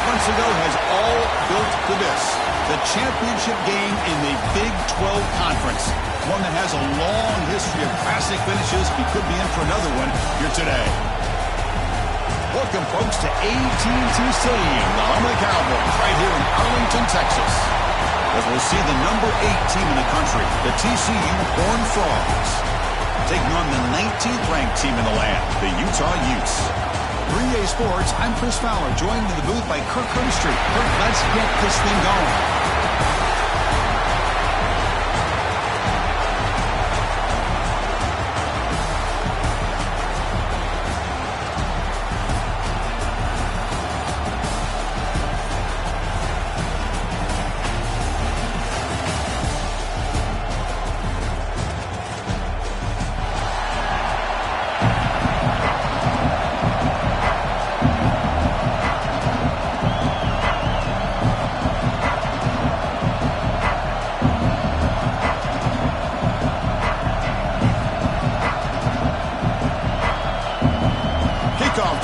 months ago has all built to this. The championship game in the Big 12 Conference. One that has a long history of classic finishes. He could be in for another one here today. Welcome, folks, to AT&T Stadium, the home of the Cowboys, right here in Arlington, Texas. As we'll see the number 8 team in the country, the TCU Horned Frogs, taking on the 19th ranked team in the land, the Utah Utes. 3A Sports, I'm Chris Fowler, joined in the booth by Kirk Street. Kirk, let's get this thing going.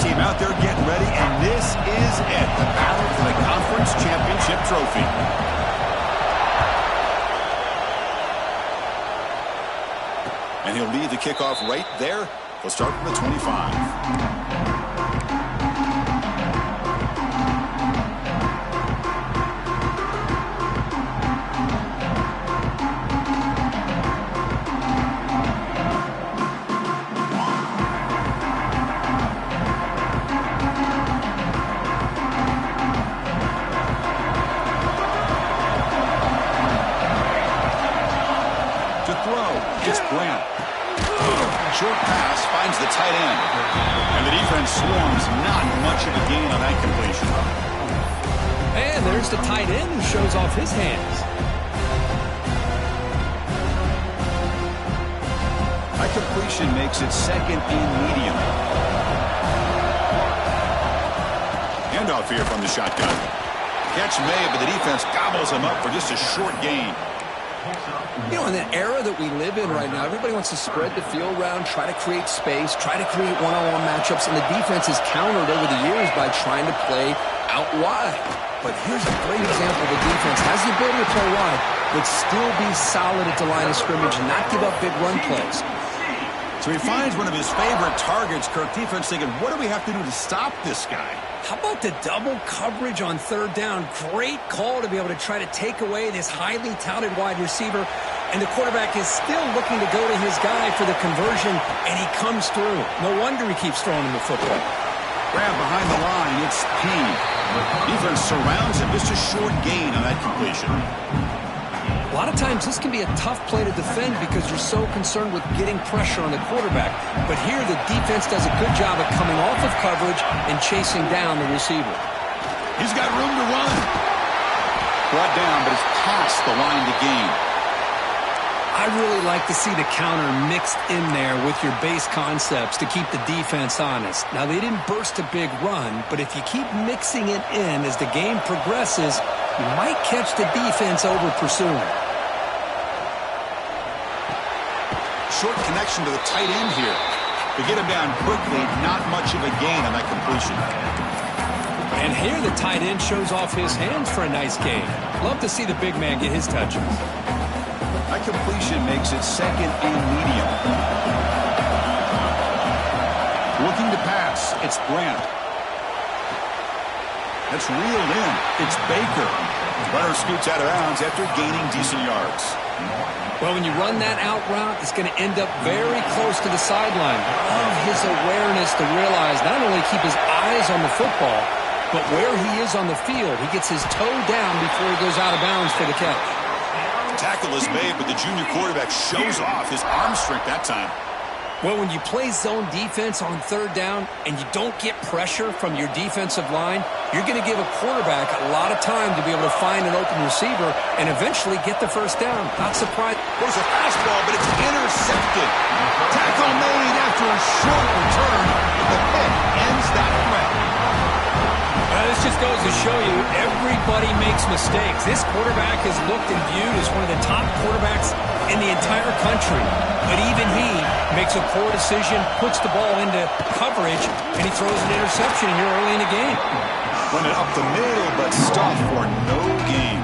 Team out there getting ready, and this is it, the battle for the conference championship trophy. And he'll lead the kickoff right there. He'll start from the 25. Short pass finds the tight end. And the defense swarms. Not much of a gain on that completion. And there's the tight end who shows off his hands. That completion makes it second and medium. Handoff here from the shotgun. Catch made, but the defense gobbles him up for just a short gain. You know, in the era that we live in right now, everybody wants to spread the field around, try to create space, try to create one-on-one matchups, and the defense is countered over the years by trying to play out wide. But here's a great example. The defense has the ability to play wide, but still be solid at the line of scrimmage and not give up big run plays. So he finds one of his favorite targets. Kirk, defense thinking, what do we have to do to stop this guy? How about the double coverage on third down? Great call to be able to try to take away this highly touted wide receiver. And the quarterback is still looking to go to his guy for the conversion, and he comes through. No wonder he keeps throwing him the football. Grab behind the line. It's P. Defense surrounds him. Just a short gain on that completion. A lot of times this can be a tough play to defend because you're so concerned with getting pressure on the quarterback. But here the defense does a good job of coming off of coverage and chasing down the receiver. He's got room to run. Brought down, but it's past the line to gain. I really like to see the counter mixed in there with your base concepts to keep the defense honest. Now, they didn't burst a big run, but if you keep mixing it in as the game progresses, you might catch the defense over pursuing. Short connection to the tight end here. To get him down quickly, not much of a gain on that completion. And here the tight end shows off his hands for a nice gain. Love to see the big man get his touches. That completion makes it second and medium. Looking to pass, it's Grant. That's reeled in. It's Baker. Runner scoots out of bounds after gaining decent yards. Well, when you run that out route, it's going to end up very close to the sideline. Love his awareness to realize not only keep his eyes on the football, but where he is on the field. He gets his toe down before he goes out of bounds for the catch. Tackle is made, but the junior quarterback shows off his arm strength that time. Well, when you play zone defense on third down and you don't get pressure from your defensive line, you're going to give a quarterback a lot of time to be able to find an open receiver and eventually get the first down. Not surprised. There's a fastball, but it's intercepted. Tackle made after a short return. The pick ends that threat. This just goes to show you everybody makes mistakes. This quarterback is looked and viewed as one of the top quarterbacks in the entire country. But even he makes a poor decision, puts the ball into coverage, and he throws an interception here early in the game. Run it up the middle, but stuffed for no gain.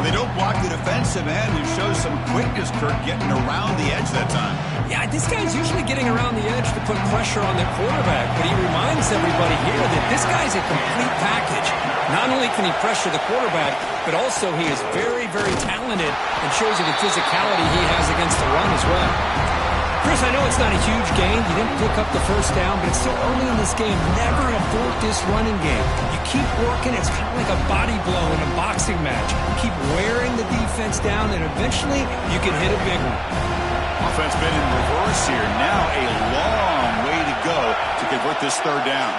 They don't block the defensive end, who shows some quickness, Kirk, getting around the edge that time. Yeah, this guy's usually getting around the edge to put pressure on the quarterback, but he reminds everybody here that this guy's a complete package. Not only can he pressure the quarterback, but also he is very, very talented and shows you the physicality he has against the run as well. Chris, I know it's not a huge gain. You didn't pick up the first down, but it's still early in this game. Never abort this running game. You keep working. It's kind of like a body blow in a boxing match. You keep wearing the defense down, and eventually you can hit a big one. Offense been in reverse here. Now a long way to go to convert this third down.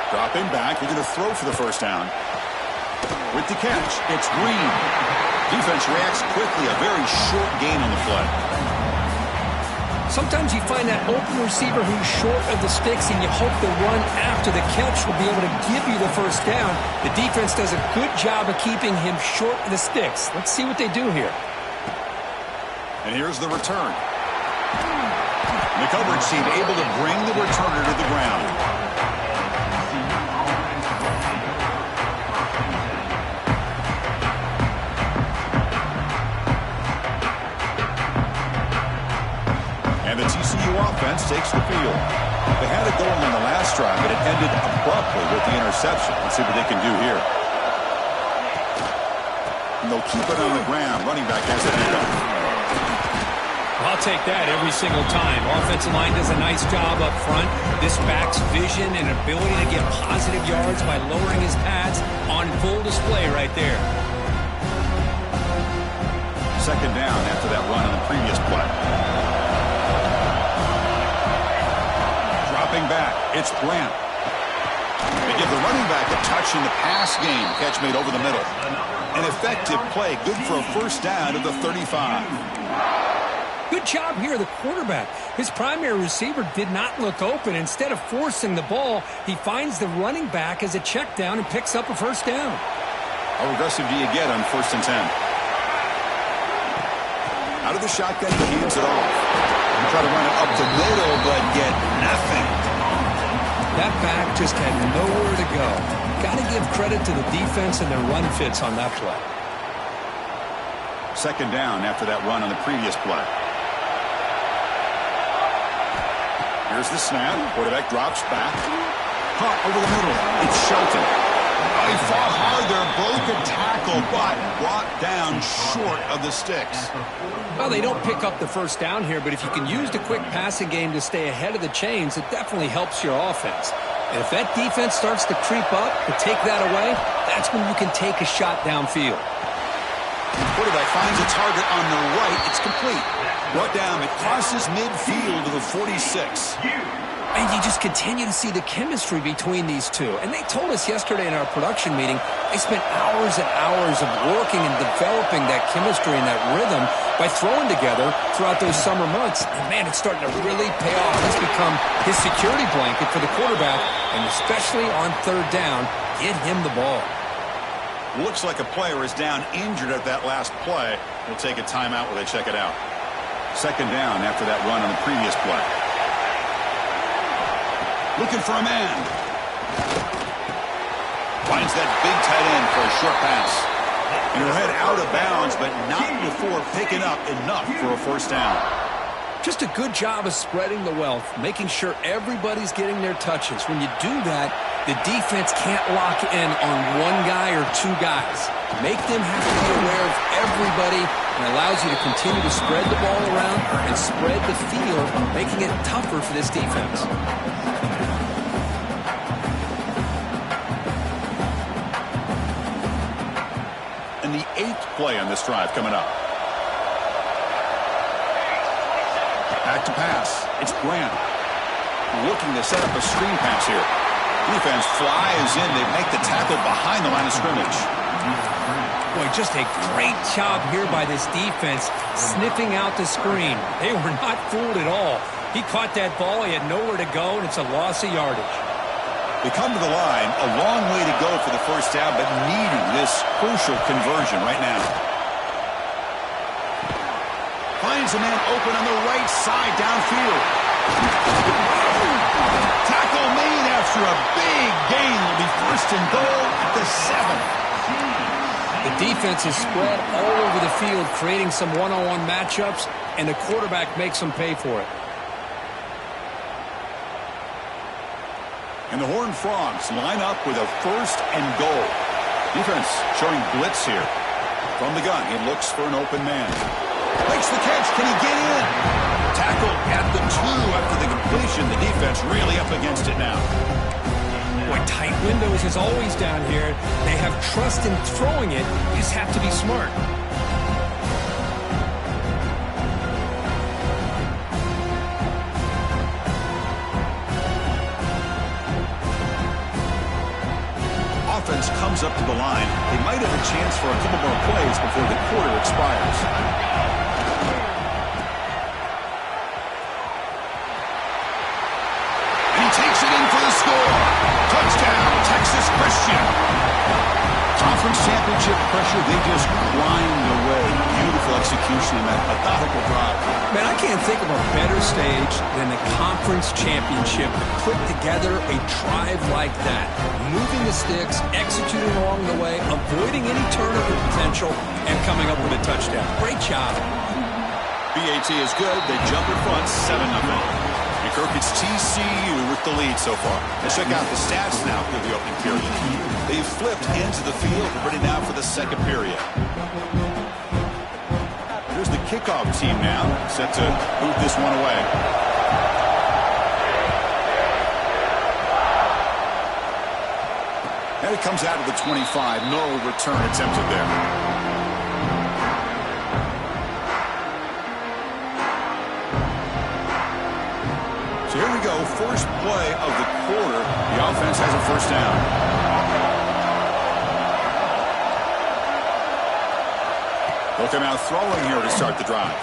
Dropping back. They're going to throw for the first down. With the catch, it's Green. Defense reacts quickly. A very short gain on the play. Sometimes you find that open receiver who's short of the sticks, and you hope the run after the catch will be able to give you the first down. The defense does a good job of keeping him short of the sticks. Let's see what they do here. And here's the return. The coverage team able to bring the returner to the ground. The TCU offense takes the field. They had it going on the last drive, but it ended abruptly with the interception. Let's see what they can do here. And they'll keep it on the ground. Running back has it picked up. I'll take that every single time. Offensive line does a nice job up front. This back's vision and ability to get positive yards by lowering his pads on full display right there. Second down after that run on the previous play. Back, it's Grant. They give the running back a touch in the pass game. Catch made over the middle. An effective play, good for a first down at the 35. Good job here, the quarterback. His primary receiver did not look open. Instead of forcing the ball, he finds the running back as a check down and picks up a first down. How aggressive do you get on 1st and 10? Out of the shotgun, he hands it off. Try to run it up the middle, but get nothing. That back just had nowhere to go. Got to give credit to the defense and their run fits on that play. Second down after that run on the previous play. Here's the snap. Quarterback drops back. Caught over the middle. It's Shelton. He fought hard there, broke a tackle, but brought down short of the sticks. Well, they don't pick up the first down here, but if you can use the quick passing game to stay ahead of the chains, it definitely helps your offense. And if that defense starts to creep up and take that away, that's when you can take a shot downfield. The quarterback finds a target on the right. It's complete. Brought down. It crosses midfield to the 46. And you just continue to see the chemistry between these two. And they told us yesterday in our production meeting, they spent hours and hours of working and developing that chemistry and that rhythm by throwing together throughout those summer months. And, man, it's starting to really pay off. It's become his security blanket for the quarterback, and especially on third down, get him the ball. Looks like a player is down injured at that last play. We'll take a timeout while they check it out. Second down after that run on the previous play. Looking for a man. Finds that big tight end for a short pass. And he'll head out of bounds, but not before picking up enough for a first down. Just a good job of spreading the wealth, making sure everybody's getting their touches. When you do that, the defense can't lock in on one guy or two guys. Make them have to be aware of everybody, and allows you to continue to spread the ball around and spread the field, making it tougher for this defense. And the 8th play on this drive coming up. Back to pass. It's Grant. Looking to set up a screen pass here. Defense flies in. They make the tackle behind the line of scrimmage. Boy, just a great job here by this defense, sniffing out the screen. They were not fooled at all. He caught that ball. He had nowhere to go, and it's a loss of yardage. They come to the line. A long way to go for the first down, but needing this crucial conversion right now. Finds a man open on the right side downfield. Tackle made after a big First and goal at the 7. The defense is spread all over the field, creating some one-on-one matchups, and the quarterback makes them pay for it. And the Horned Frogs line up with a first and goal. Defense showing blitz here. From the gun, he looks for an open man. Makes the catch. Can he get in? Tackle at the 2 after the completion. The defense really up against it now. Boy, tight windows is always down here. They have trust in throwing it. You just have to be smart. Offense comes up to the line. They might have a chance for a couple more plays before the quarter expires. And he takes it in for the score. Touchdown, Texas Christian. Conference championship pressure, they just grind away. Beautiful execution in that methodical drive. Man, I can't think of a better stage than the conference championship to put together a drive like that. Moving the sticks, executing along the way, avoiding any turnover potential, and coming up with a touchdown. Great job. BAT is good. They jump in front, 7-0. And Kirk, it's TCU with the lead so far. Let's check out the stats now through the opening period. They've flipped into the field, ready now for the second period. Here's the kickoff team now, set to boot this one away. And it comes out of the 25. No return attempted there. So here we go, first play of the quarter. The offense has a first down. Looking out throwing here to start the drive.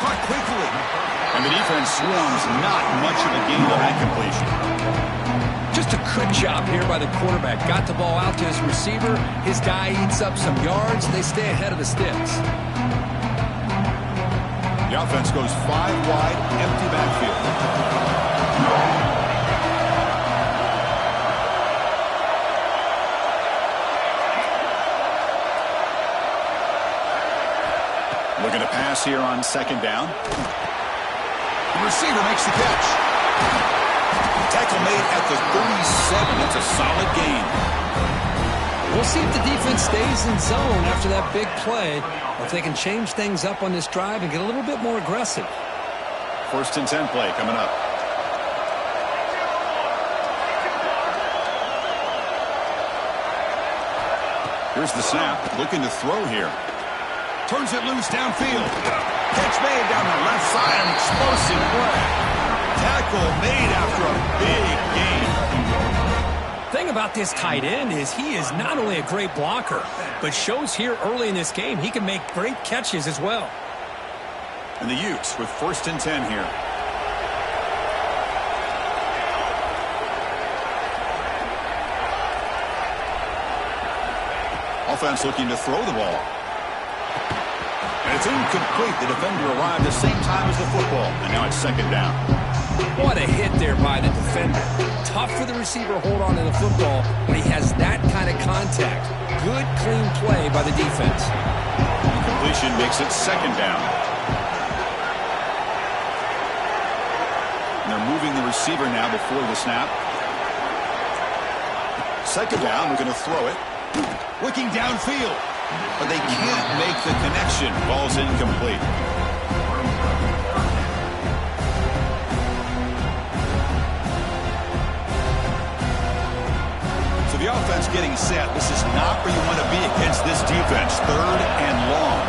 Caught quickly. And the defense swarms, not much of a gain on that completion. Just a good job here by the quarterback. Got the ball out to his receiver. His guy eats up some yards. They stay ahead of the sticks. The offense goes 5 wide, empty backfield. Looking to pass here on second down. The receiver makes the catch. Tackle made at the 37. That's a solid gain. We'll see if the defense stays in zone after that big play, or if they can change things up on this drive and get a little bit more aggressive. First and 10 play coming up. Here's the snap. Looking to throw here. Turns it loose downfield. Catch made down the left side. An explosive play. Tackle made after a big gain. Thing about this tight end is he is not only a great blocker, but shows here early in this game he can make great catches as well. And the Utes with first and 10 here. Offense looking to throw the ball. And it's incomplete. The defender arrived the same time as the football. And now it's second down. What a hit there by the defender. Tough for the receiver to hold on to the football when he has that kind of contact. Good, clean play by the defense. Completion makes it second down. And they're moving the receiver now before the snap. Second down, we're going to throw it. Looking downfield. But they can't make the connection. Ball's incomplete. So the offense getting set. This is not where you want to be against this defense. Third and long.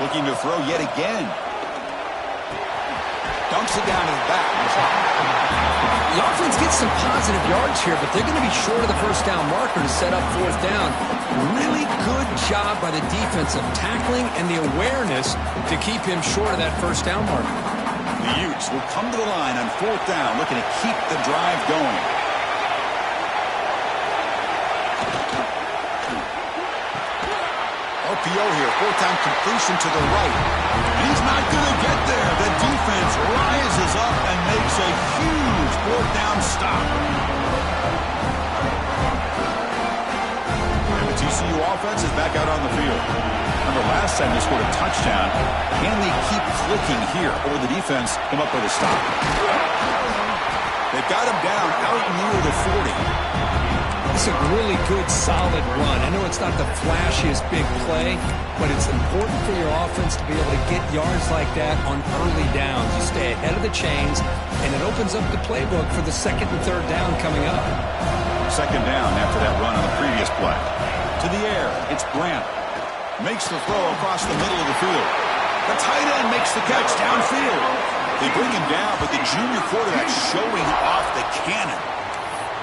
Looking to throw yet again. Dunks it down to the back. The offense gets some positive yards here, but they're going to be short of the first down marker to set up fourth down. Really good job by the defense of tackling and the awareness to keep him short of that first down marker. The Utes will come to the line on fourth down, looking to keep the drive going. RPO here, fourth down completion to the right. And he's not going to get there. The defense down. Can they keep clicking here, or will the defense come up with a stop? They've got him down out near the 40. It's a really good, solid run. I know it's not the flashiest big play, but it's important for your offense to be able to get yards like that on early downs. You stay ahead of the chains, and it opens up the playbook for the second and third down coming up. Second down after that run on the previous play. To the air, it's Brandt. Makes the throw across the middle of the field. The tight end makes the catch downfield. They bring him down, but the junior quarterback showing off the cannon.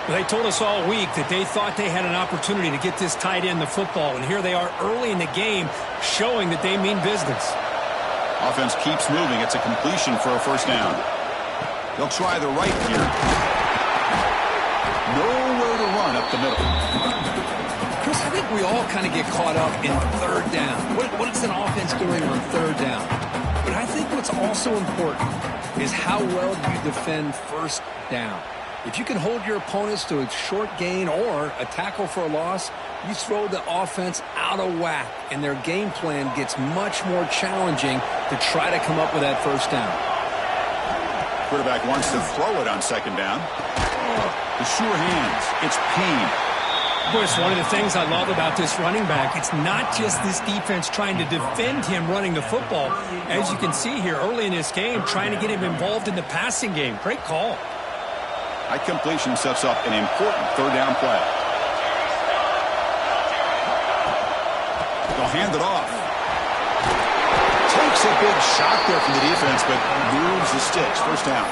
Well, they told us all week that they thought they had an opportunity to get this tight end the football, and here they are early in the game showing that they mean business. Offense keeps moving. It's a completion for a first down. They'll try the right here. Nowhere to run up the middle. Chris, I think we all kind of get caught up in third down. What is an offense doing on third down? But I think what's also important is how well you defend first down. If you can hold your opponents to a short gain or a tackle for a loss, you throw the offense out of whack, and their game plan gets much more challenging to try to come up with that first down. Quarterback wants to throw it on second down. The sure hands. It's Payne. Of course, one of the things I love about this running back, it's not just this defense trying to defend him running the football. As you can see here early in this game, trying to get him involved in the passing game. Great call. That completion sets up an important third down play. They'll hand it off. Takes a big shot there from the defense, but moves the sticks. First down.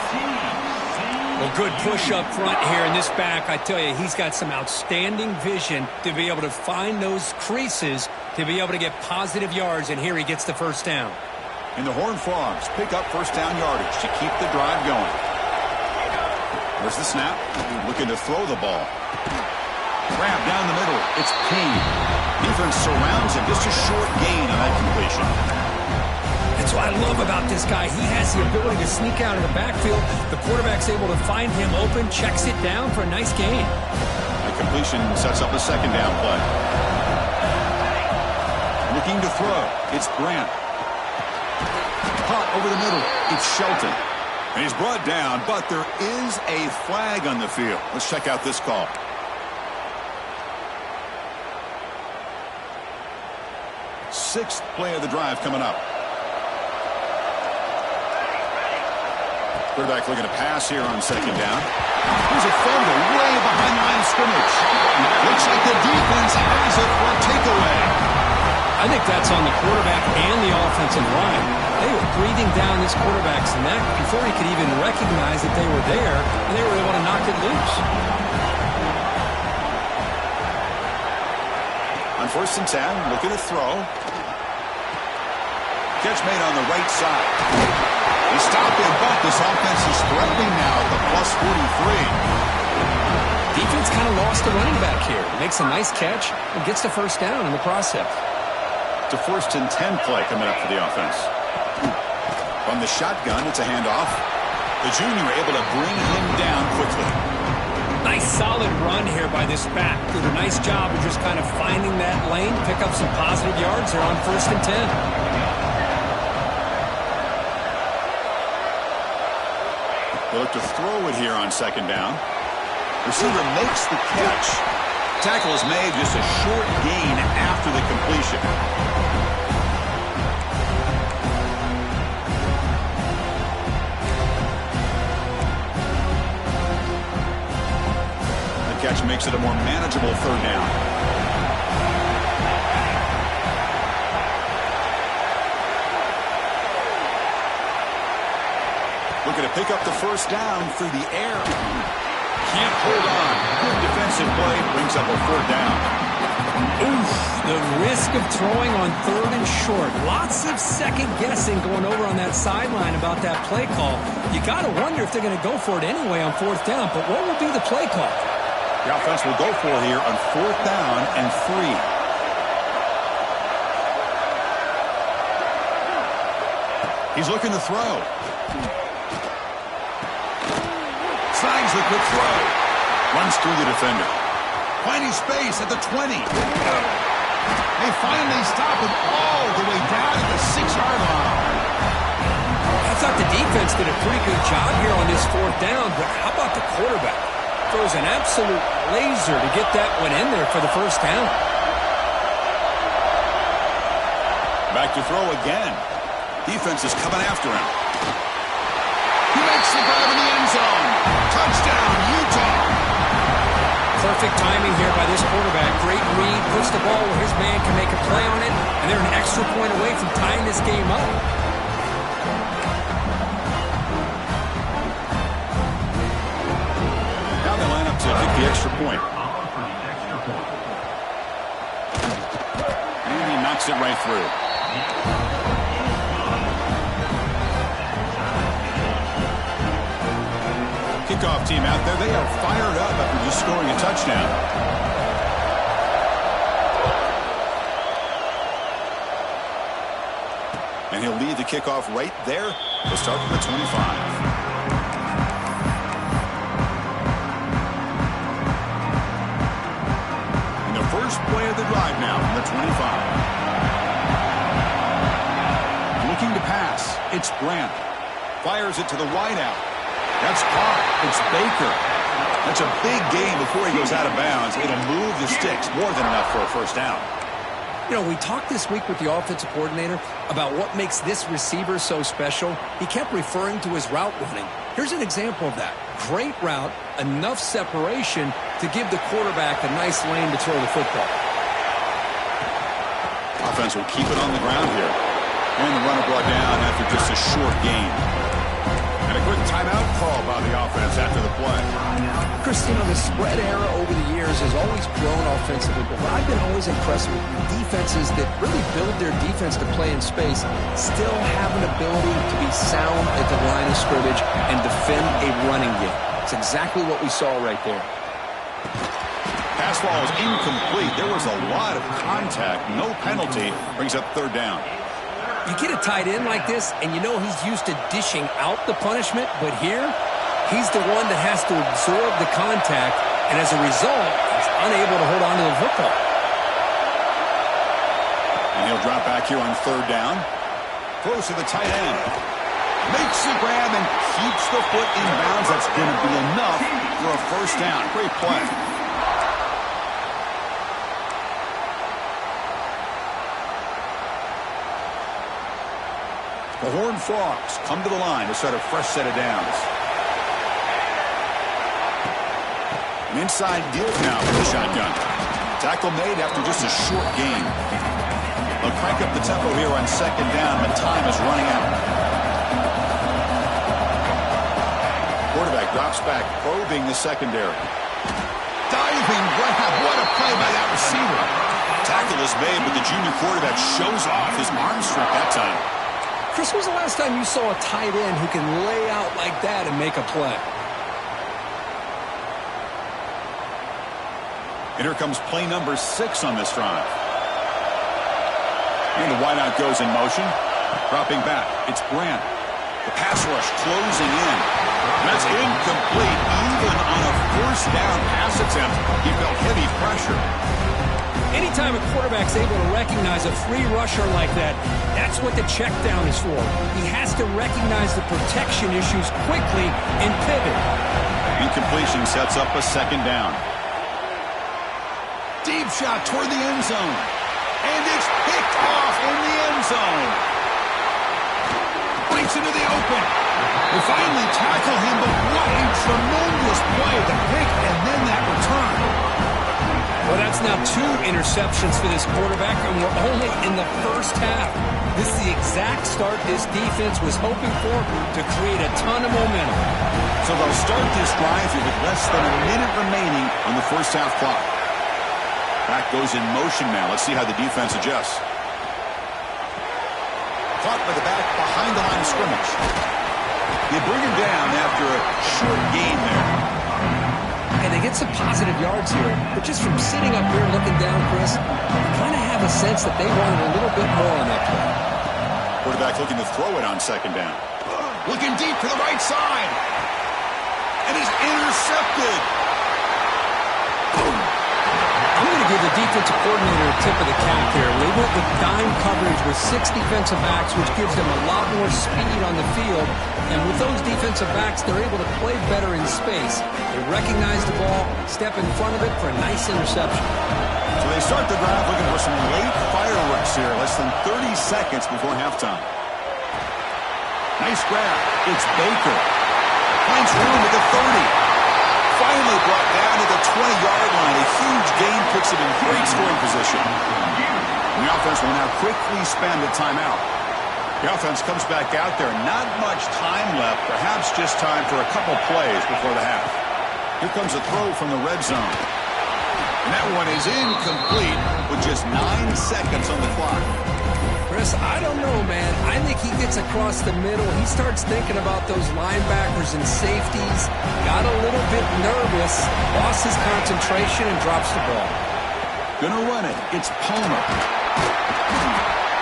Well, good push up front here in this back. I tell you, he's got some outstanding vision to be able to find those creases, to be able to get positive yards, and here he gets the first down. And the Horned Frogs pick up first down yardage to keep the drive going. There's the snap. Looking to throw the ball. Grab down the middle. It's Payne. Defense surrounds him. Just a short gain on that completion. That's what I love about this guy. He has the ability to sneak out of the backfield. The quarterback's able to find him open, checks it down for a nice gain. The completion sets up a second down play. Looking to throw. It's Brandt. Caught over the middle. It's Shelton. And he's brought down, but there is a flag on the field. Let's check out this call. Sixth play of the drive coming up. Quarterback looking to pass here on second down. Here's a fumble way behind the line of scrimmage. Looks like the defense has it for a takeaway. I think that's on the quarterback and the offensive line. They were breathing down this quarterback's neck before he could even recognize that they were there, and they were able to knock it loose. On first and 10, looking to throw. Catch made on the right side. He stopped him, but this offense is threatening now at the +43. Defense kind of lost the running back here. Makes a nice catch and gets the first down in the process. It's a first and 10 play coming up for the offense. From the shotgun, it's a handoff. The junior able to bring him down quickly. Nice solid run here by this back. Did a nice job of just kind of finding that lane, pick up some positive yards there on first and 10. They look to throw it here on second down. Receiver makes the catch. Tackle is made, just a short gain after the completion. The catch makes it a more manageable third down. Looking to pick up the first down through the air. Can't hold on. Good defensive play. Brings up a fourth down. Oof, the risk of throwing on third and short. Lots of second guessing going over on that sideline about that play call. You got to wonder if they're going to go for it anyway on fourth down. But what will be the play call? The offense will go for it here on fourth down and 3. He's looking to throw. Snags the quick throw. Runs through the defender. Finding space at the 20. They finally stop him all the way down at the 6-yard line. I thought the defense did a pretty good job here on this 4th down, but how about the quarterback? Throws an absolute laser to get that one in there for the 1st down. Back to throw again. Defense is coming after him. He makes the grab in the end zone. Touchdown, Utah. Perfect timing here by this quarterback. Great read, puts the ball where his man can make a play on it, and they're an extra point away from tying this game up. Now they line up to kick the extra point. And he knocks it right through. Kickoff team out there, they are fired up after just scoring a touchdown. And he'll lead the kickoff right there. We'll start from the 25. And the first play of the drive now from the 25. Looking to pass, it's Grant. Fires it to the wideout. That's caught. It's Baker. That's a big gain before he goes out of bounds. It'll move the sticks more than enough for a 1st down. You know, we talked this week with the offensive coordinator about what makes this receiver so special. He kept referring to his route running. Here's an example of that. Great route, enough separation to give the quarterback a nice lane to throw the football. Offense will keep it on the ground here. And the runner brought down after just a short gain. And a quick timeout call by the offense after the play. Chris, you know, the spread era over the years has always grown offensively, but I've been always impressed with defenses that really build their defense to play in space, still have an ability to be sound at the line of scrimmage and defend a running game. It's exactly what we saw right there. Pass ball is incomplete. There was a lot of contact. No penalty. Brings up 3rd down. You get a tight end like this, and you know he's used to dishing out the punishment, but here, he's the one that has to absorb the contact, and as a result, he's unable to hold on to the football. And he'll drop back here on 3rd down. Throws to the tight end. Makes the grab and keeps the foot in bounds. That's going to be enough for a 1st down. Great play. The Horned Frogs come to the line to start a fresh set of downs. An inside deal now for the shotgun. Tackle made after just a short gain. They'll crank up the tempo here on 2nd down, but time is running out. Quarterback drops back, probing the secondary. Diving grab. What a play by that receiver. Tackle is made, but the junior quarterback shows off his arm strength that time. Chris, when was the last time you saw a tight end who can lay out like that and make a play? And here comes play number 6 on this drive. And the wideout goes in motion. Dropping back, it's Grant. The pass rush closing in. And that's incomplete. Even on a 1st down pass attempt, he felt heavy pressure. Anytime a quarterback's able to recognize a free rusher like that, that's what the check down is for. He has to recognize the protection issues quickly and pivot. Incompletion sets up a 2nd down. Deep shot toward the end zone. And it's picked off in the end zone. Breaks into the open. They finally tackle him, but what a tremendous play. The pick and then that return. Well, that's now 2 interceptions for this quarterback, and we're only in the 1st half. This is the exact start this defense was hoping for to create a ton of momentum. So they'll start this drive here with less than a minute remaining on the 1st half clock. Back goes in motion now. Let's see how the defense adjusts. Caught by the back behind the line of scrimmage. They bring him down after a short gain there. And they get some positive yards here, but just from sitting up here looking down, Chris, you kind of have a sense that they wanted a little bit more on that play. Quarterback looking to throw it on 2nd down. Looking deep to the right side. And is intercepted. Boom. I'm going to give the defensive coordinator a tip of the cap here. They went with dime coverage with 6 defensive backs, which gives them a lot more speed on the field. And with those defensive backs, they're able to play better in space. They recognize the ball, step in front of it for a nice interception. So they start the drive looking for some late fireworks here, less than 30 seconds before halftime. Nice grab. It's Baker. Finds room at the 30. Finally brought down to the 20-yard line. A huge gain puts it in great scoring position. The offense will now quickly spend a timeout. The offense comes back out there. Not much time left. Perhaps just time for a couple plays before the half. Here comes a throw from the red zone. And that one is incomplete with just 9 seconds on the clock. Chris, I don't know, man. I think he gets across the middle. He starts thinking about those linebackers and safeties. Got a little bit nervous, lost his concentration, and drops the ball. Gonna run it. It's Palmer.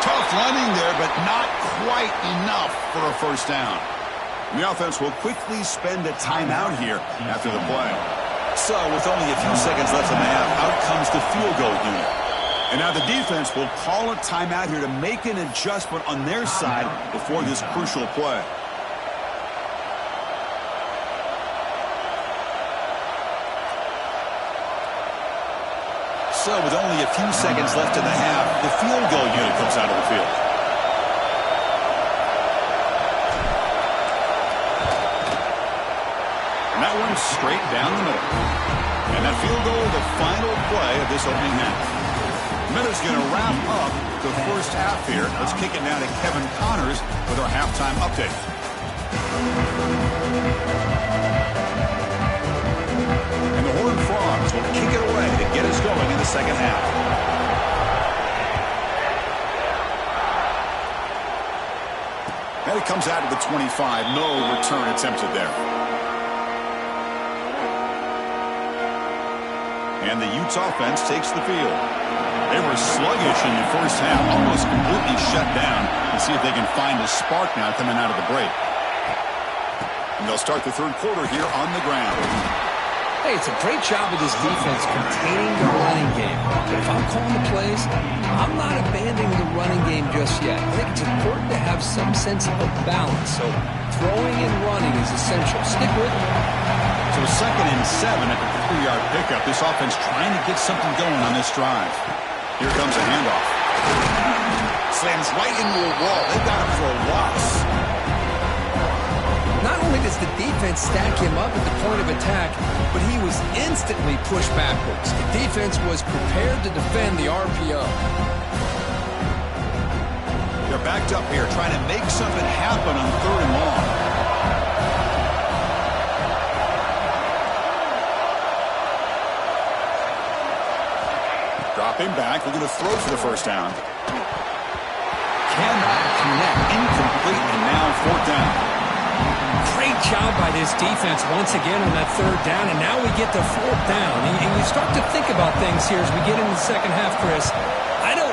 Tough running there, but not quite enough for a first down. The offense will quickly spend a timeout here after the play. So, with only a few seconds left in the half, out comes the field goal unit. And now the defense will call a timeout here to make an adjustment on their side before this crucial play. So with only a few seconds left in the half, the field goal unit comes out of the field. And that one's straight down the middle. And that field goal, the final play of this opening half. Miller's going to wrap up the first half here. Let's kick it now to Kevin Connors with our halftime update. And the Horned Frogs will kick it away to get us going in the second half. And it comes out of the 25. No return attempted there. And the Utes offense takes the field. They were sluggish in the first half, almost completely shut down. Let's see if they can find a spark now coming out of the break. And they'll start the third quarter here on the ground. Hey, it's a great job of this defense containing the running game. But if I'm calling the plays, I'm not abandoning the running game just yet. I think it's important to have some sense of balance. So throwing and running is essential. Stick with it. So 2nd and 7 at the 3-yard pickup. This offense trying to get something going on this drive. Here comes a handoff. Slams right into a wall. They've got him for a loss. Not only does the defense stack him up at the point of attack, but he was instantly pushed backwards. The defense was prepared to defend the RPO. They're backed up here trying to make something happen on 3rd and long. Drop him back. We're going to throw for the first down. Cannot connect. Incomplete, and now 4th down. Great job by this defense once again on that 3rd down, and now we get to 4th down. And you start to think about things here as we get into the second half, Chris.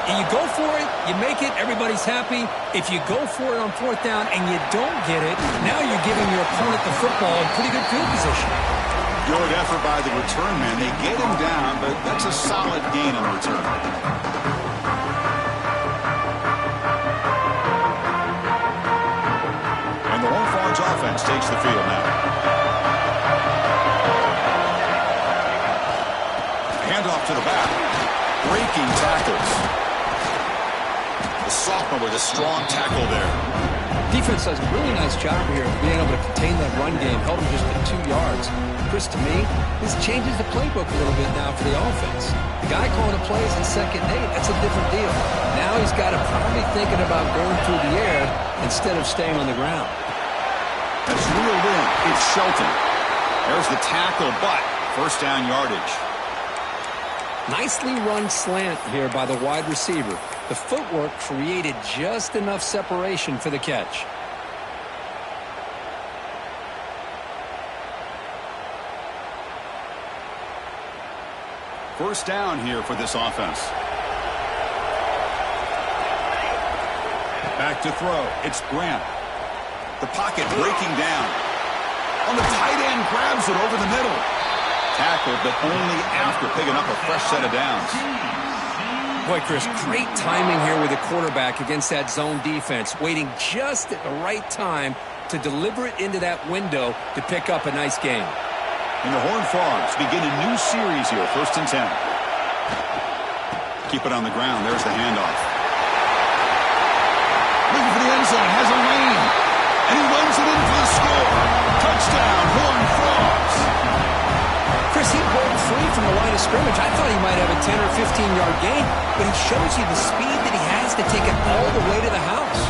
You go for it, you make it, everybody's happy. If you go for it on 4th down and you don't get it, now you're giving your opponent the football in pretty good field position. Good effort by the return man. They get him down, but that's a solid gain on the return. And the Horned Frogs offense takes the field now. Handoff to the back. Breaking tackles. The sophomore with a strong tackle there. Defense does a really nice job here of being able to contain that run game, held him just at 2 yards. Chris, to me, this changes the playbook a little bit now for the offense. The guy calling the plays in 2nd and 8, that's a different deal. Now he's got to probably thinking about going through the air instead of staying on the ground. That's reeled in. It's Shelton. There's the tackle, but first down yardage. Nicely run slant here by the wide receiver. The footwork created just enough separation for the catch. First down here for this offense. Back to throw. It's Grant. The pocket breaking down. On the tight end, grabs it over the middle. tackled, but only after picking up a fresh set of downs. Boy, Chris, great timing here with the quarterback against that zone defense, waiting just at the right time to deliver it into that window to pick up a nice gain. And the Horned Frogs begin a new series here, 1st and 10. Keep it on the ground. There's the handoff. Looking for the end zone. Has a lane. And he runs it in for the score. Touchdown, Horned Frogs. Chris, he broke free from the line of scrimmage. I thought he might have a 10 or 15-yard gain, but he shows you the speed that he has to take it all the way to the house.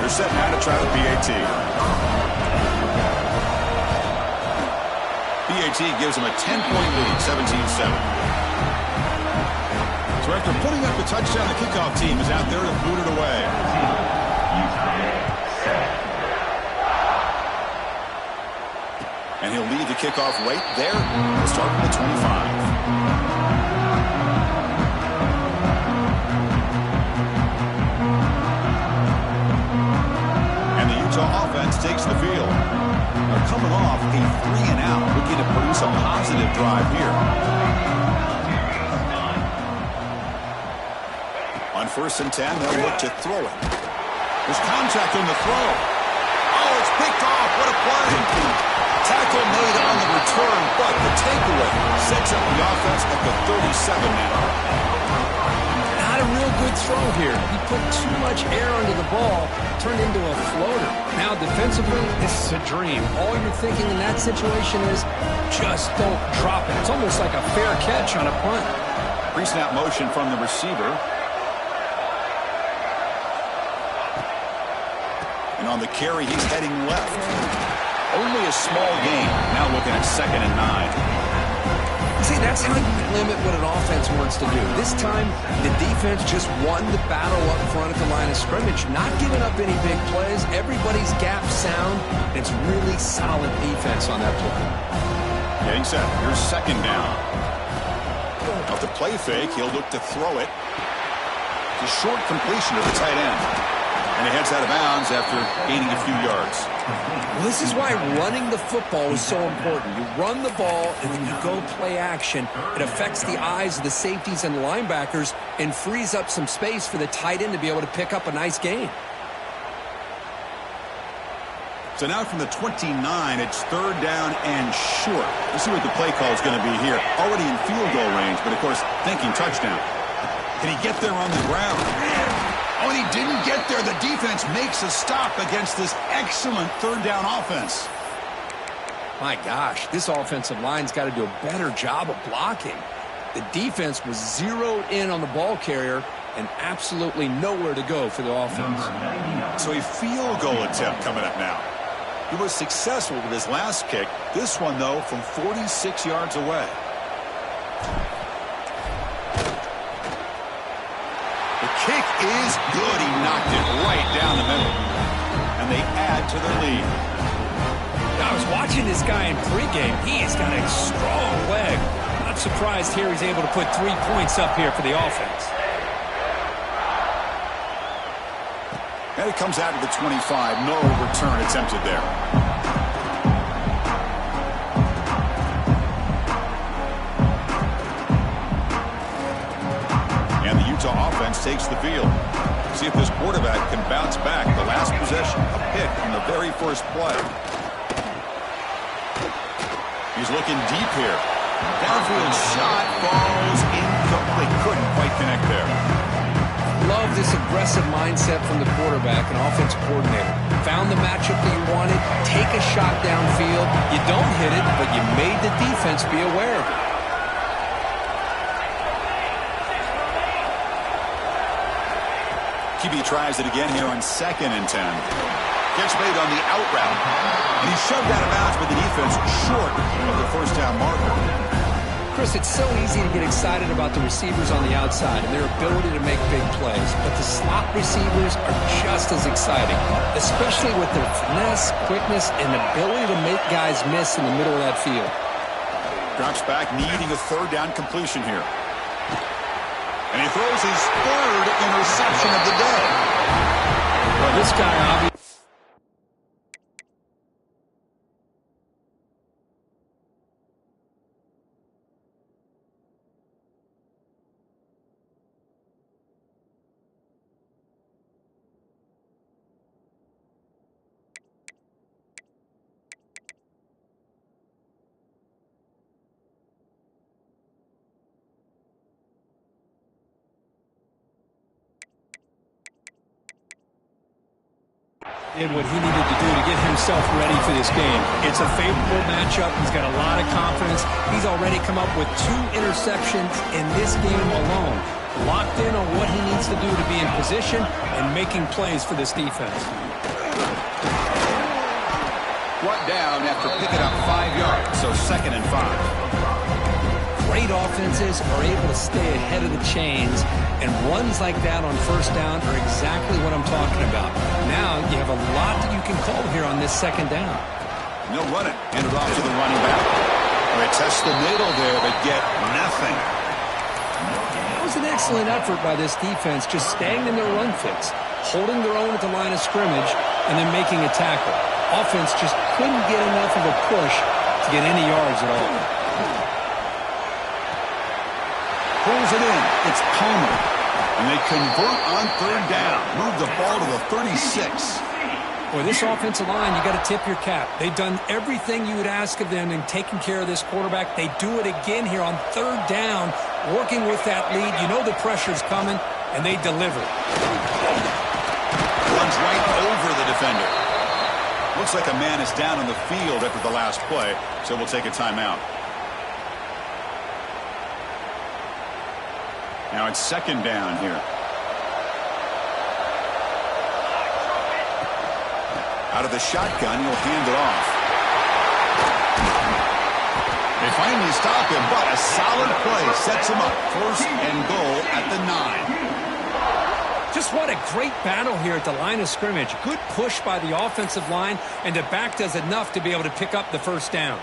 They're set now to try the PAT. PAT gives him a 10-point lead, 17-7. So after putting up the touchdown, the kickoff team is out there to boot it away. And he'll lead the kickoff right there. He'll start from the 25. And the Utah offense takes the field. They're coming off a 3-and-out, looking to produce a positive drive here. On 1st and 10, they'll look to throw it. There's contact on the throw. Oh, it's picked off. What a play. Tackle made on the return, but the takeaway sets up the offense at the 37 now. Not a real good throw here. He put too much air under the ball, turned into a floater. Now defensively, this is a dream. All you're thinking in that situation is just don't drop it. It's almost like a fair catch on a punt. Pre-snap motion from the receiver. And on the carry, he's heading left. Only a small gain. Now looking at 2nd and 9. See, that's how you limit what an offense wants to do. This time, the defense just won the battle up front at the line of scrimmage, not giving up any big plays. Everybody's gap sound. It's really solid defense on that play. Getting set. Here's 2nd down. Off the play fake, he'll look to throw it. It's a short completion to the tight end. And he heads out of bounds after gaining a few yards. Well, this is why running the football is so important. You run the ball, and when you go play action, it affects the eyes of the safeties and linebackers and frees up some space for the tight end to be able to pick up a nice gain. So now from the 29, it's 3rd down and short. Let's see what the play call is going to be here. Already in field goal range, but of course, thinking touchdown. Can he get there on the ground? Oh, and he didn't get there. The defense makes a stop against this excellent 3rd down offense. My gosh, this offensive line's got to do a better job of blocking. The defense was zeroed in on the ball carrier and absolutely nowhere to go for the offense. So a field goal attempt coming up now. He was successful with his last kick. This one, though, from 46 yards away. The kick is good. He knocked it right down the middle. And they add to their lead. I was watching this guy in pregame. He has got a strong leg. Not surprised here he's able to put 3 points up here for the offense. And it comes out of the 25. No return attempted there. And the Utah offense takes the field. See if this quarterback can bounce back. The last possession, a pick on the very first play. He's looking deep here. Downfield shot falls incomplete. Couldn't quite connect there. Love this aggressive mindset from the quarterback and offensive coordinator. Found the matchup that you wanted. Take a shot downfield. You don't hit it, but you made the defense be aware of it. QB tries it again here on 2nd and 10. Catch made on the out route. And he's shoved out of bounds by the defense short of the first down marker. Chris, it's so easy to get excited about the receivers on the outside and their ability to make big plays. But the slot receivers are just as exciting, especially with their finesse, quickness, and ability to make guys miss in the middle of that field. Drops back, needing a 3rd down completion here. And he throws his 3rd interception of the day. Well, this guy obviously Did what he needed to do to get himself ready for this game. It's a favorable matchup. He's got a lot of confidence. He's already come up with 2 interceptions in this game alone. Locked in on what he needs to do to be in position and making plays for this defense. Brought down after picking up 5 yards, so 2nd and 5. Great offenses are able to stay ahead of the chains, and runs like that on first down are exactly what I'm talking about. Now you have a lot that you can call here on this 2nd down. And they'll run it. Hand it off to the running back. They test the middle there, but get nothing. That was an excellent effort by this defense, just staying in their run fix, holding their own at the line of scrimmage, and then making a tackle. Offense just couldn't get enough of a push to get any yards at all. Pulls it in. It's Palmer. And they convert on 3rd down. Move the ball to the 36. Boy, this offensive line, you got to tip your cap. They've done everything you would ask of them in taking care of this quarterback. They do it again here on 3rd down, working with that lead. You know the pressure's coming, and they deliver. Runs right over the defender. Looks like a man is down on the field after the last play, so we'll take a timeout. Now it's 2nd down here. Out of the shotgun, he'll hand it off. They finally stop him, but a solid play sets him up. 1st and goal at the 9. Just what a great battle here at the line of scrimmage. Good push by the offensive line, and the back does enough to be able to pick up the 1st down.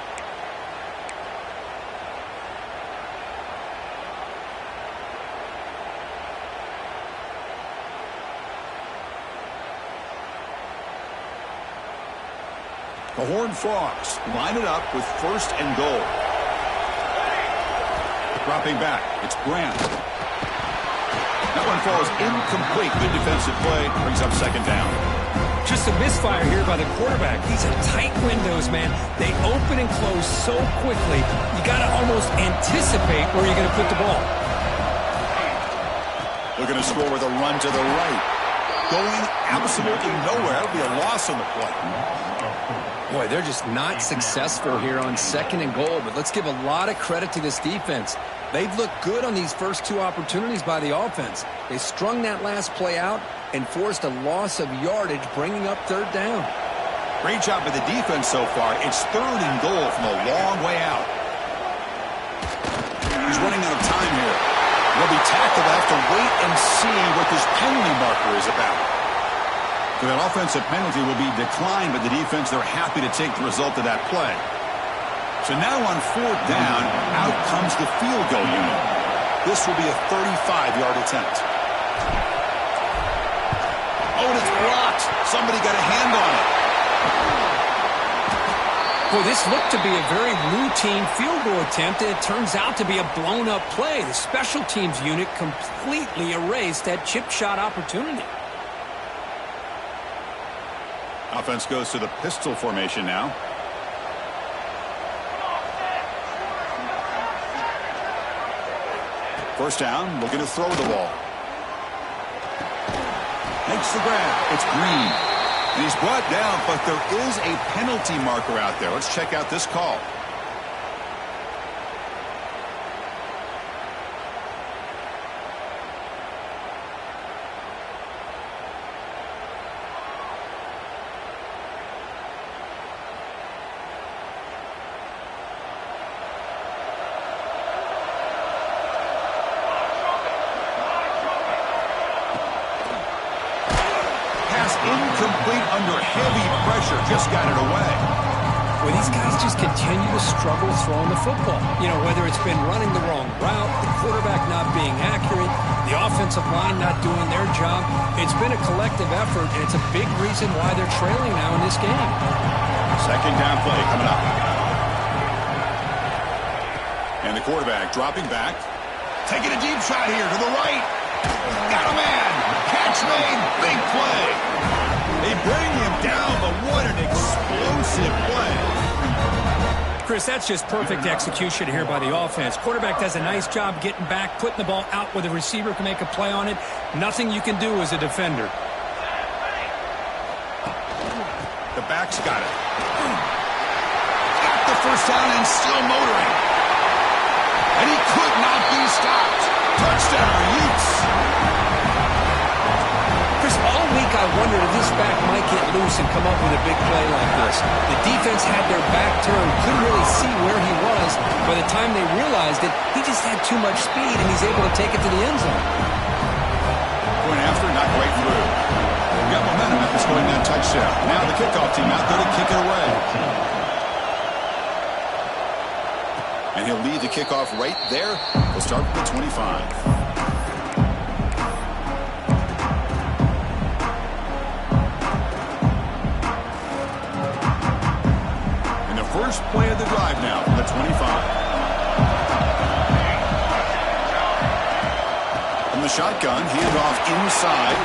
The Horned Frogs line it up with 1st and goal. Dropping back, it's Grant. That one falls incomplete. Good defensive play. Brings up 2nd down. Just a misfire here by the quarterback. These are tight windows, man. They open and close so quickly. You got to almost anticipate where you're going to put the ball. They're going to score with a run to the right. Going absolutely nowhere. That'll be a loss on the play. Boy, they're just not successful here on 2nd and goal, but let's give a lot of credit to this defense. They've looked good on these first 2 opportunities by the offense. They strung that last play out and forced a loss of yardage, bringing up 3rd down. Great job by the defense so far. It's 3rd and goal from a long way out. He's running out of time here. He'll be tackled. They'll have to wait and see what this penalty marker is about. So that offensive penalty will be declined by the defense. They're happy to take the result of that play. So now on 4th down, out comes the field goal unit. This will be a 35-yard attempt. Oh, and it's blocked. Somebody got a hand on it. Well, this looked to be a very routine field goal attempt, and it turns out to be a blown-up play. The special teams unit completely erased that chip shot opportunity. Offense goes to the pistol formation now. First down, looking to throw the ball. Makes the grab. It's Green. And he's brought down, but there is a penalty marker out there. Let's check out this call. Incomplete under heavy pressure. Just got it away. Well, these guys just continue to struggle throwing the football. You know, whether it's been running the wrong route, the quarterback not being accurate, the offensive line not doing their job. It's been a collective effort, and it's a big reason why they're trailing now in this game. 2nd down play coming up. And the quarterback dropping back. Taking a deep shot here to the right. Got a man. Catch made. Big play. They bring him down, but what an explosive play. Chris, that's just perfect execution here by the offense. Quarterback does a nice job getting back, putting the ball out where the receiver can make a play on it. Nothing you can do as a defender. quarterback's got it. Got the first down and still motoring. And he could not be stopped. Touchdown, Utes. Chris, all week I wondered if this back might get loose and come up with a big play like this. The defense had their back turned, couldn't really see where he was. By the time they realized it, he just had too much speed, and he's able to take it to the end zone. Going after, not quite through. We got momentum after scoring that touchdown. Now the kickoff team out there to kick it away. And he'll lead the kickoff right there. We'll start with the 25. First play of the drive now from the 25. From the shotgun, handoff inside.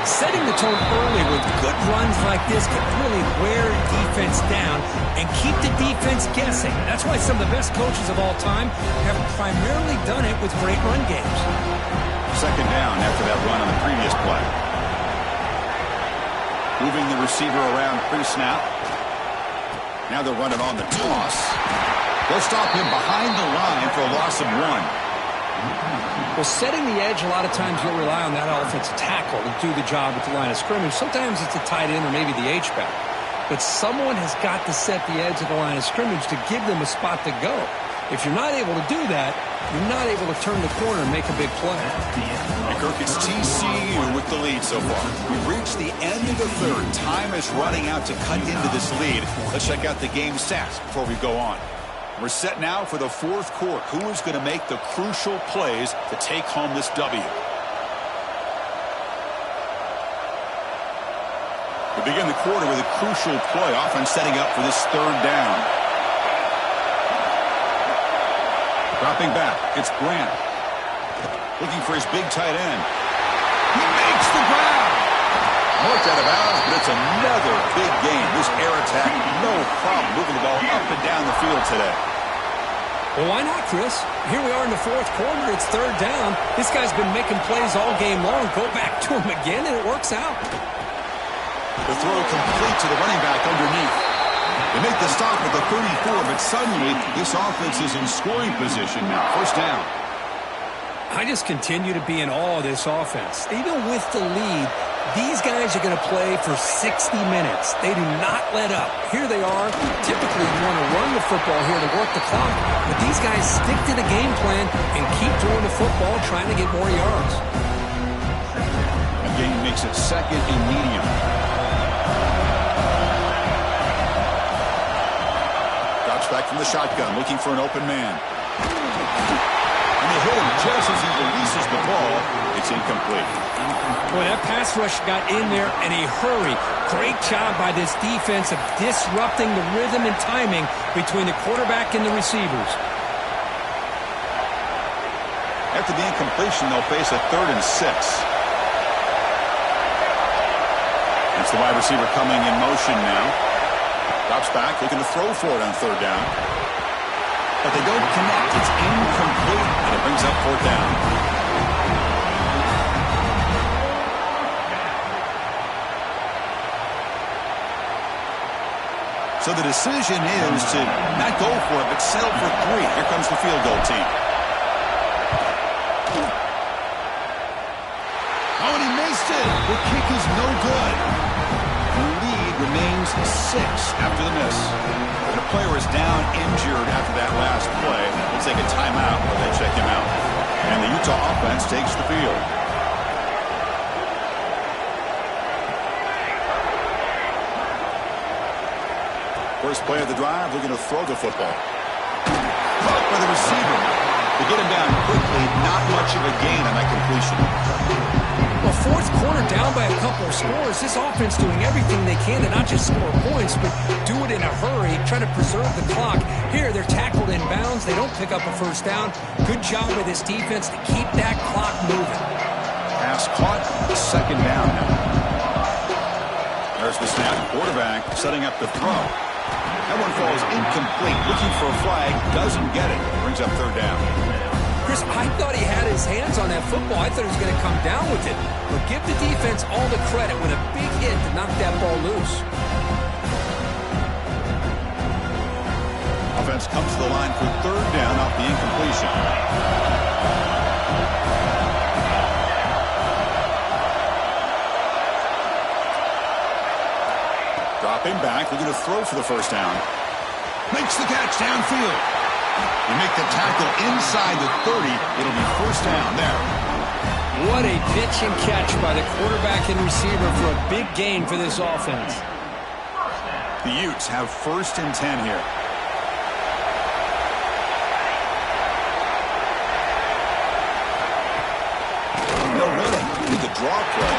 Setting the tone early with good runs like this can really wear defense down and keep the defense guessing. That's why some of the best coaches of all time have primarily done it with great run games. Second down after that run on the previous play. Moving the receiver around pre-snap. Now they'll run it on the toss. They'll stop him behind the line for a loss of 1. Well, setting the edge, a lot of times you'll rely on that offensive tackle to do the job at the line of scrimmage. Sometimes it's a tight end or maybe the H-back. But someone has got to set the edge of the line of scrimmage to give them a spot to go. If you're not able to do that, you're not able to turn the corner and make a big play. And Kirk, it's TCU with the lead so far. We've reached the end of the third. Time is running out to cut into this lead. Let's check out the game stats before we go on. We're set now for the fourth quarter. Who is going to make the crucial plays to take home this W? We begin the quarter with a crucial play, often setting up for this third down. Dropping back, it's Grant. Looking for his big tight end. He makes the grab. Marked out of bounds, but it's another big game. This air attack, no problem moving the ball up and down the field today. Well, why not, Chris? Here we are in the fourth quarter. It's third down. This guy's been making plays all game long. Go back to him again, and it works out. The throw complete to the running back underneath. They make the stop at the 34, but suddenly this offense is in scoring position now. First down. I just continue to be in awe of this offense. Even with the lead, these guys are going to play for 60 minutes. They do not let up. Here they are. Typically, you want to run the football here to work the clock, but these guys stick to the game plan and keep throwing the football, trying to get more yards. Again, makes it second and medium. Back from the shotgun, looking for an open man. And they hit him just as he releases the ball. It's incomplete. Boy, that pass rush got in there in a hurry. Great job by this defense of disrupting the rhythm and timing between the quarterback and the receivers. After the incompletion, they'll face a 3rd and 6. That's the wide receiver coming in motion now. Drops back, looking to throw for it on 3rd down. But they don't connect. It's incomplete, and it brings up 4th down. So the decision is to not go for it, but settle for 3. Here comes the field goal team. Oh, and he missed it. The kick is no good. Remains 6 after the miss. And a player is down injured after that last play. We'll take a timeout while they check him out. And the Utah offense takes the field. First play of the drive, looking to throw the football. Caught by the receiver. To get him down quickly, not much of a gain on that completion. Well, fourth quarter down by a couple of scores. This offense doing everything they can to not just score points, but do it in a hurry, try to preserve the clock. Here, they're tackled in bounds. They don't pick up a first down. Good job with this defense to keep that clock moving. Pass caught, second down now. There's the snap. Quarterback setting up the throw. That one falls incomplete. Looking for a flag. Doesn't get it. Brings up 3rd down. Chris, I thought he had his hands on that football. I thought he was going to come down with it. But give the defense all the credit with a big hit to knock that ball loose. offense comes to the line for third down off the incompletion. Dropping back, looking to throw for the first down. Makes the catch downfield. You make the tackle inside the 30. It'll be first down there. What a pitch and catch by the quarterback and receiver for a big gain for this offense. The Utes have first and 10 here. No running. Do the draw play.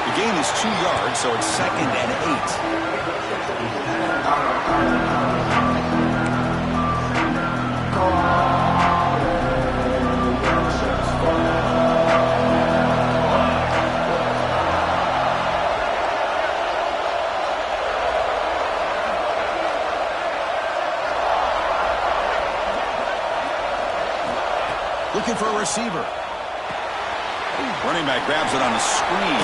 The gain is 2 yards, so it's 2nd and 8. Looking for a receiver. Running back grabs it on a screen.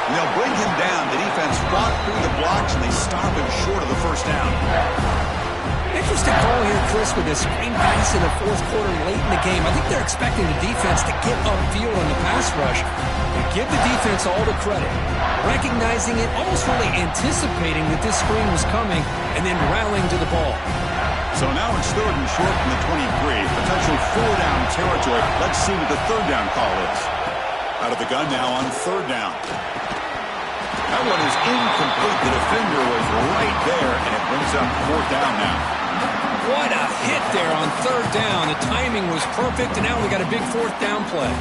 And they'll bring him down. The defense fought through the blocks, and they stop him short of the first down. Interesting call here, Chris, with this screen pass in the fourth quarter late in the game. I think they're expecting the defense to get upfield on the pass rush. And give the defense all the credit. Recognizing it, almost really anticipating that this screen was coming, and then rallying to the ball. So now it's third and short from the 23. Potential 4-down territory. Let's see what the third down call is. Out of the gun now on third down. That one is incomplete. The defender was right there, and it brings up fourth down now. What a hit there on third down. The timing was perfect, and now we got a big fourth down play.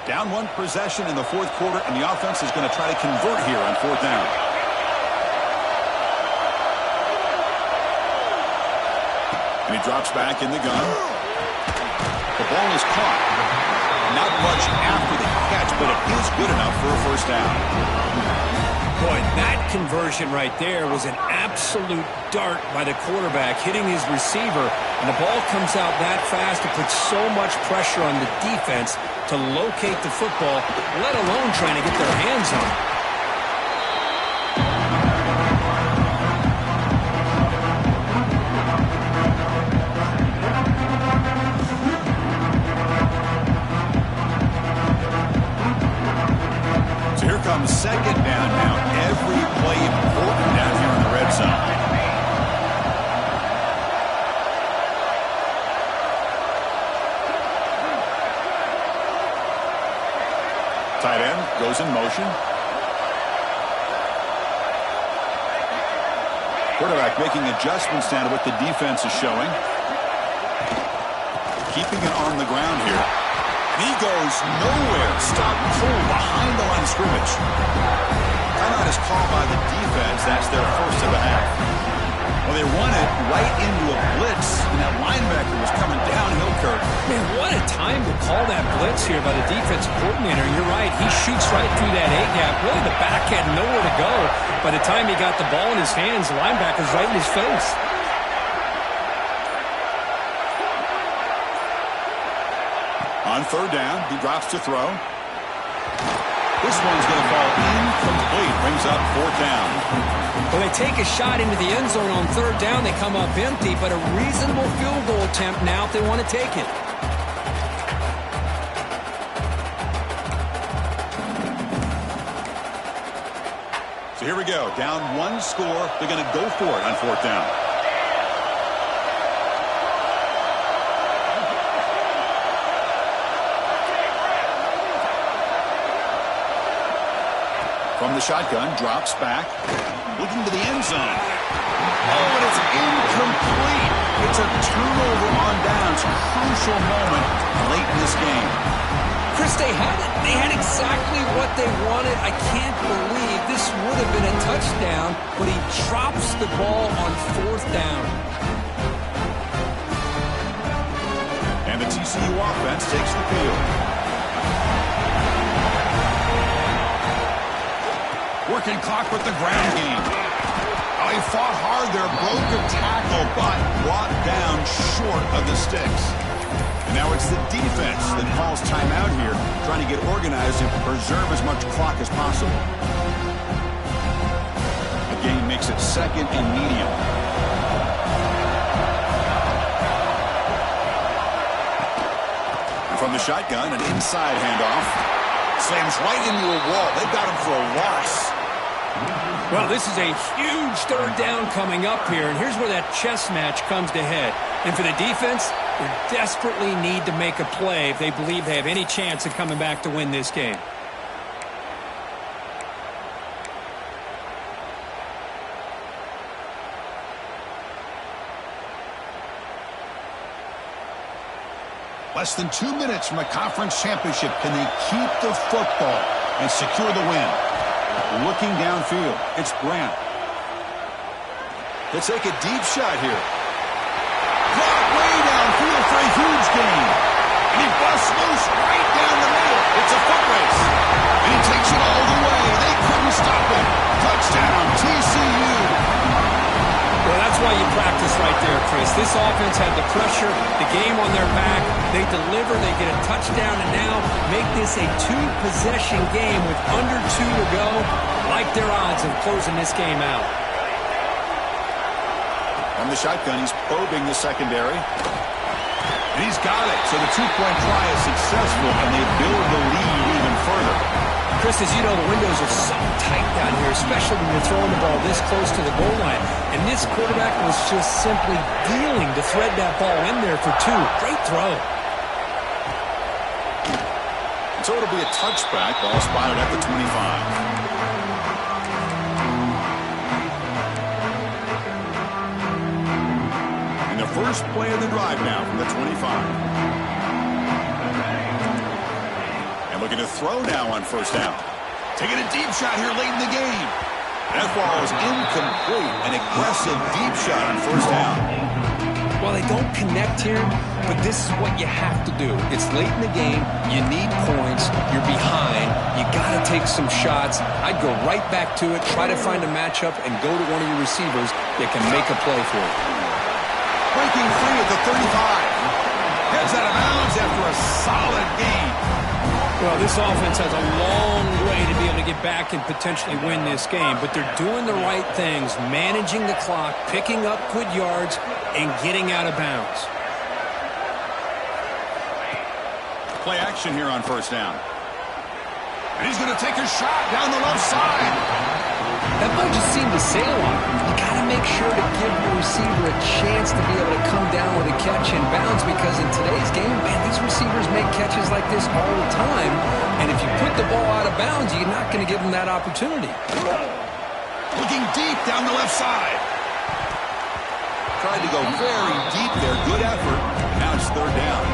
Down one possession in the fourth quarter, and the offense is going to try to convert here on fourth down. And he drops back in the gun. The ball is caught. Not much after the catch, but it is good enough for a first down. Boy, that conversion right there was an absolute dart by the quarterback, hitting his receiver, and the ball comes out that fast. It puts so much pressure on the defense to locate the football, let alone trying to get their hands on it. Comes second down now. Every play important down here in the red zone. Tight end goes in motion. Quarterback making adjustments down to what the defense is showing. Keeping it on the ground here. He goes nowhere. Stop cold behind the line of scrimmage. Timeout is called by the defense. That's their first of the half. Well, they run it right into a blitz, and that linebacker was coming downhill, Kurt. Man, what a time to call that blitz here by the defensive coordinator. You're right. He shoots right through that A-gap. Really, the back had nowhere to go. By the time he got the ball in his hands, the linebacker's right in his face. On third down, he drops to throw. This one's going to fall incomplete. Brings up fourth down. Well, they take a shot into the end zone on third down. They come up empty, but a reasonable field goal attempt now if they want to take it. So here we go. Down one score. They're going to go for it on fourth down. From the shotgun, drops back, looking to the end zone. Oh, and it's incomplete. It's a turnover on downs. Crucial moment late in this game. Chris, they had it. They had exactly what they wanted. I can't believe this would have been a touchdown, but he drops the ball on fourth down. And the TCU offense takes the field. Working clock with the ground game. Oh, he fought hard there, broke a tackle, but brought down short of the sticks. And now it's the defense that calls timeout here, trying to get organized and preserve as much clock as possible. gain makes it 2nd and medium. And from the shotgun, an inside handoff. Slams right into a wall. They've got him for a loss. Well, this is a huge 3rd down coming up here, and here's where that chess match comes to head. And for the defense, they desperately need to make a play if they believe they have any chance of coming back to win this game. Less than 2 minutes from a conference championship. Can they keep the football and secure the win? Looking downfield, it's Grant. He'll take a deep shot here. Caught way downfield for a huge gain. And he busts loose right down the middle. It's a foot race. And he takes it all the way. They couldn't stop him. Touchdown, TCU. Well, that's why you practice right there, Chris. This offense had the pressure, the game on their back. They deliver, they get a touchdown, and now make this a 2-possession game with under 2 to go. Like their odds of closing this game out. On the shotgun, he's probing the secondary. And he's got it. So the 2-point try is successful, and they build the lead even further. Chris, as you know, the windows are so tight down here, especially when you're throwing the ball this close to the goal line. And this quarterback was just simply dealing to thread that ball in there for 2. Great throw. So it'll be a touchback. Ball spotted at the 25. And the first play of the drive now from the 25. Looking to throw now on 1st down. Taking a deep shot here late in the game. That ball is incomplete. An aggressive deep shot on 1st down. Well, they don't connect here, but this is what you have to do. It's late in the game. You need points. You're behind. You got to take some shots. I'd go right back to it, try to find a matchup, and go to one of your receivers that can make a play for you. Breaking free at the 35. Heads out of bounds after a solid gain. Well, this offense has a long way to be able to get back and potentially win this game, but they're doing the right things, managing the clock, picking up good yards, and getting out of bounds. Play action here on 1st down. And he's going to take a shot down the left side. That ball just seemed to sail on him. You got to make sure to give the receiver a chance to be able to come down with a catch in bounds, because in today's game, man, these receivers make catches like this all the time. And if you put the ball out of bounds, you're not going to give them that opportunity. Looking deep down the left side. Tried to go very deep there. Good effort. Now it's 3rd down.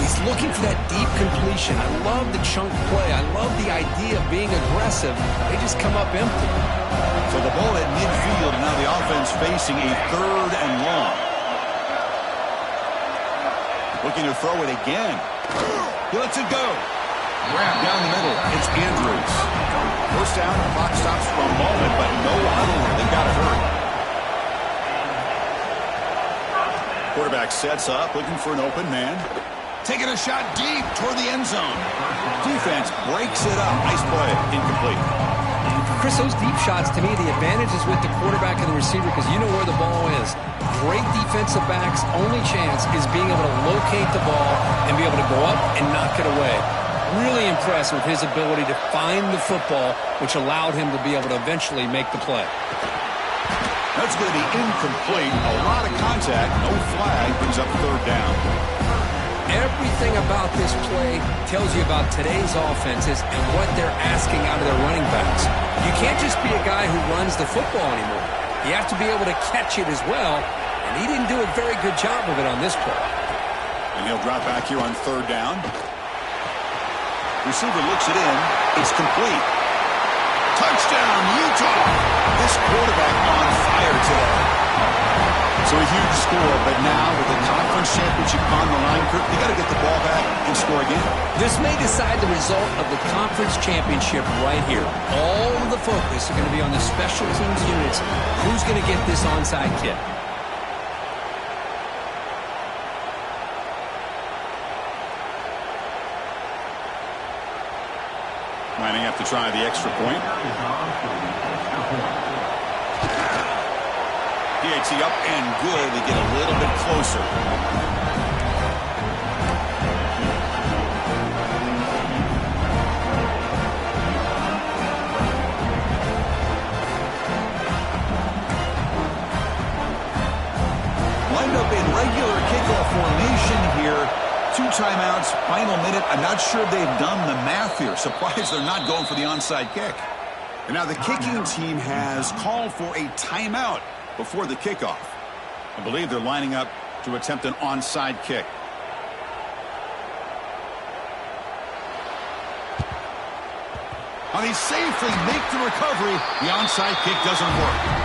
He's looking for that deep completion. I love the chunk play. I love the idea of being aggressive. They just come up empty. So the ball at midfield, and now the offense facing a 3rd and long. Looking to throw it again. He lets it go. Grab down the middle. It's Andrews. 1st down, the clock stops for a moment, but no huddle. They got it hurt. Quarterback sets up, looking for an open man. Taking a shot deep toward the end zone. Defense breaks it up. Nice play. Incomplete. Chris, those deep shots, to me, the advantage is with the quarterback and the receiver because you know where the ball is. Great defensive backs' only chance is being able to locate the ball and be able to go up and knock it away. Really impressed with his ability to find the football, which allowed him to be able to eventually make the play. That's going to be incomplete. A lot of contact. No flag. Brings up 3rd down. Everything about this play tells you about today's offenses and what they're asking out of their running backs. You can't just be a guy who runs the football anymore. You have to be able to catch it as well, and he didn't do a very good job of it on this play. And he'll drop back here on 3rd down. Receiver looks it in. It's complete. Touchdown, Utah! This quarterback on fire today. So a huge score, but now with the conference championship on the line, Kirk, you got to get the ball back and score again. This may decide the result of the conference championship right here. All of the focus are going to be on the special teams units. Who's going to get this onside kick? Lining up to try the extra point. initiates the up and good. They get a little bit closer. Lined up in regular kickoff formation here. 2 timeouts, final minute. I'm not sure they've done the math here. Surprised they're not going for the onside kick. And now the kicking team has called for a timeout before the kickoff. I believe they're lining up to attempt an onside kick. Now they safely make the recovery. The onside kick doesn't work.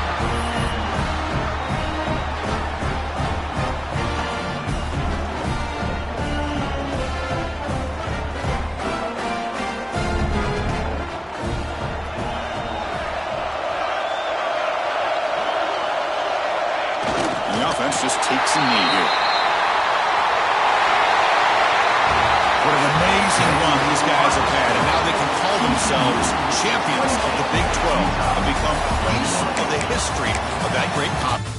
Just takes a knee here. What an amazing run these guys have had, and now they can call themselves champions of the Big 12 and become a piece of the history of that great conference.